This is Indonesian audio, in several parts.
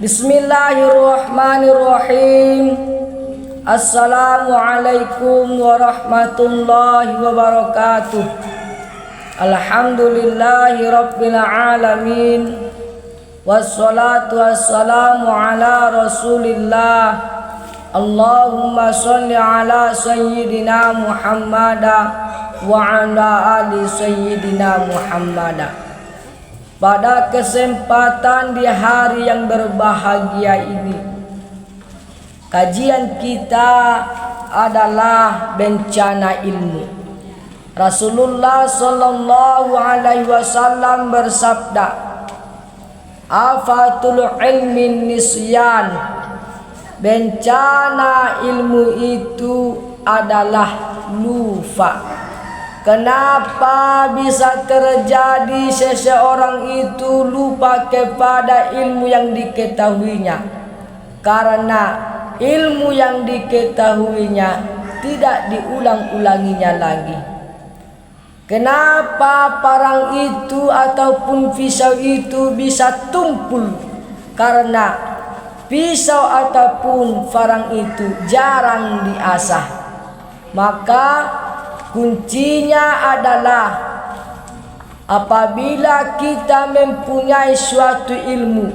Bismillahirrahmanirrahim. Assalamualaikum warahmatullahi wabarakatuh. Alhamdulillahi rabbil alamin. Wassalatu wassalamu ala rasulillah. Allahumma sholli ala sayyidina Muhammada wa ala ali sayyidina Muhammada. Pada kesempatan di hari yang berbahagia ini, kajian kita adalah bencana ilmu. Rasulullah sallallahu alaihi wasallam bersabda, "Afatul ilmin nisyan." Bencana ilmu itu adalah lupa. Kenapa bisa terjadi seseorang itu lupa kepada ilmu yang diketahuinya? Karena ilmu yang diketahuinya tidak diulang-ulanginya lagi. Kenapa parang itu ataupun pisau itu bisa tumpul? Karena pisau ataupun parang itu jarang diasah. Maka kuncinya adalah apabila kita mempunyai suatu ilmu,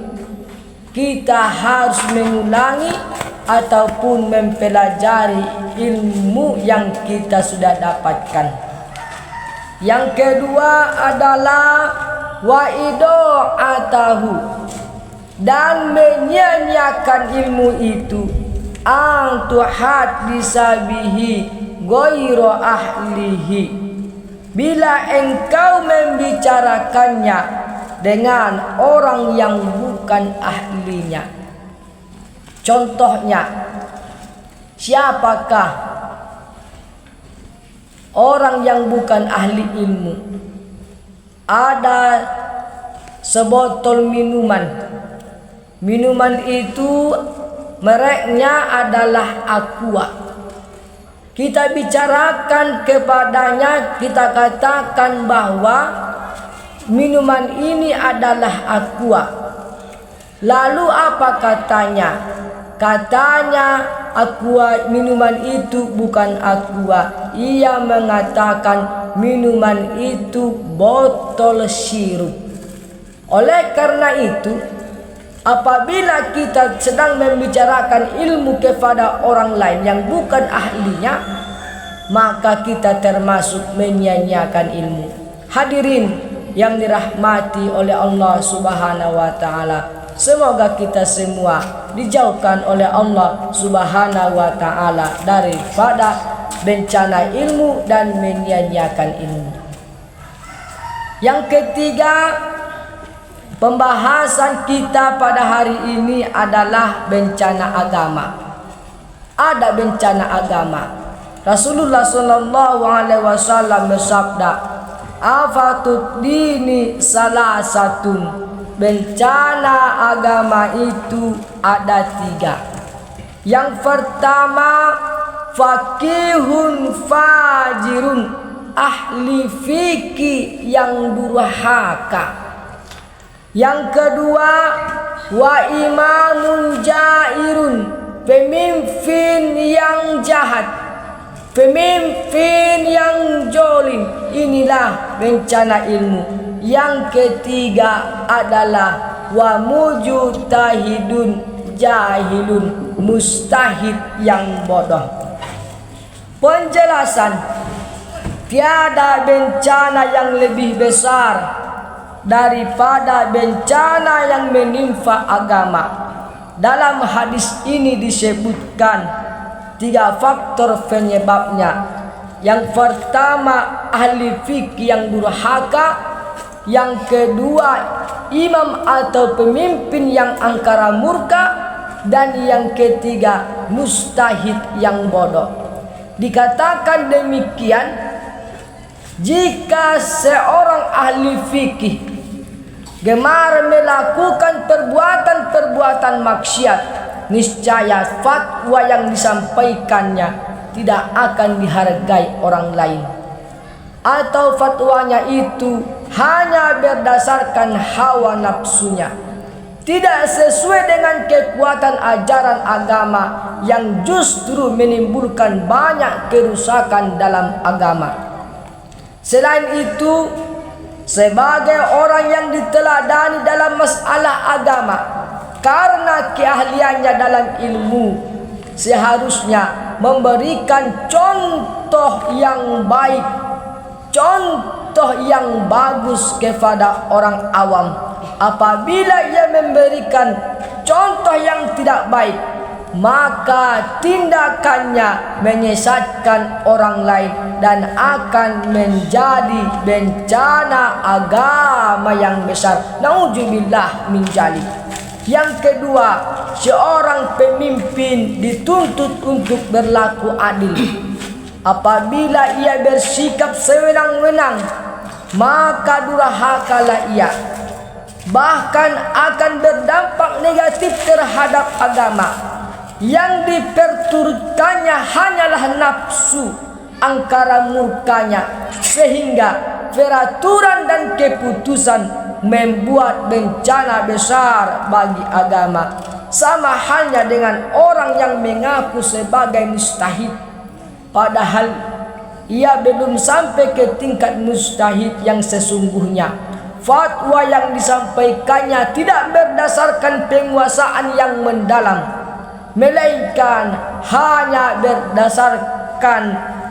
kita harus mengulangi ataupun mempelajari ilmu yang kita sudah dapatkan. Yang kedua adalah waido'atahu, dan menyia-nyiakan ilmu itu, antuhat bisabihi goiro ahlihi, bila engkau membicarakannya dengan orang yang bukan ahlinya. Contohnya, siapakah orang yang bukan ahli ilmu? Ada sebotol minuman. Minuman itu mereknya adalah aqua. Kita bicarakan kepadanya, kita katakan bahwa minuman ini adalah aqua. Lalu apa katanya? Katanya aqua, minuman itu bukan aqua. Ia mengatakan minuman itu botol sirup. Oleh karena itu, apabila kita sedang membicarakan ilmu kepada orang lain yang bukan ahlinya, maka kita termasuk menyia-nyiakan ilmu. Hadirin yang dirahmati oleh Allah Subhanahu wa taala, semoga kita semua dijauhkan oleh Allah Subhanahu wa taala daripada bencana ilmu dan menyia-nyiakan ilmu. Yang ketiga, pembahasan kita pada hari ini adalah bencana agama. Ada bencana agama. Rasulullah sallallahu alaihi wasallam bersabda, "Afatut dini salasatun." Bencana agama itu ada 3. Yang pertama, faqihun fajirun, ahli fikih yang durhaka. Yang kedua, wa imamun jairun, pemimpin yang jahat, pemimpin yang jolim. Inilah bencana ilmu. Yang ketiga adalah wa mujtahidun jahilun, mustahid yang bodoh. Penjelasan, tiada bencana yang lebih besar daripada bencana yang menimpa agama. Dalam hadis ini disebutkan 3 faktor penyebabnya. Yang pertama, ahli fikih yang durhaka. Yang kedua, imam atau pemimpin yang angkara murka. Dan yang ketiga, mustahid yang bodoh. Dikatakan demikian jika seorang ahli fikih gemar melakukan perbuatan-perbuatan maksiat, niscaya fatwa yang disampaikannya tidak akan dihargai orang lain. atau fatwanya itu hanya berdasarkan hawa nafsunya. tidak sesuai dengan kekuatan ajaran agama yang justru menimbulkan banyak kerusakan dalam agama. Selain itu, sebagai orang yang diteladani dalam masalah agama karena keahliannya dalam ilmu, seharusnya memberikan contoh yang baik, contoh yang bagus kepada orang awam. Apabila ia memberikan contoh yang tidak baik, maka tindakannya menyesatkan orang lain dan akan menjadi bencana agama yang besar. Nauzubillah min dzalik. Yang kedua, seorang pemimpin dituntut untuk berlaku adil. Apabila ia bersikap sewenang-wenang, maka durhakalah ia, bahkan akan berdampak negatif terhadap agama. Yang diperturutkannya hanyalah nafsu angkara murkanya, sehingga peraturan dan keputusan membuat bencana besar bagi agama. Sama halnya dengan orang yang mengaku sebagai mujtahid, padahal ia belum sampai ke tingkat mujtahid yang sesungguhnya. Fatwa yang disampaikannya tidak berdasarkan penguasaan yang mendalam, melainkan hanya berdasarkan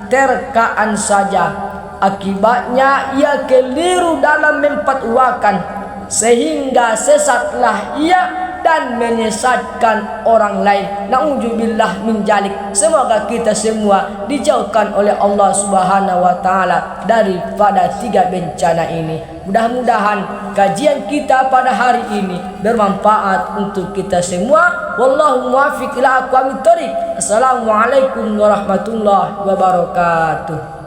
terkaan saja. Akibatnya ia keliru dalam memfatwakan, sehingga sesatlah ia dan menyesatkan orang lain. Nauzubillah min dzalik. Semoga kita semua dijauhkan oleh Allah Subhanahu wa taala daripada 3 bencana ini. Mudah-mudahan kajian kita pada hari ini bermanfaat untuk kita semua. Wallahu muwaffiq ila aqwamit thoriq. Assalamualaikum warahmatullahi wabarakatuh.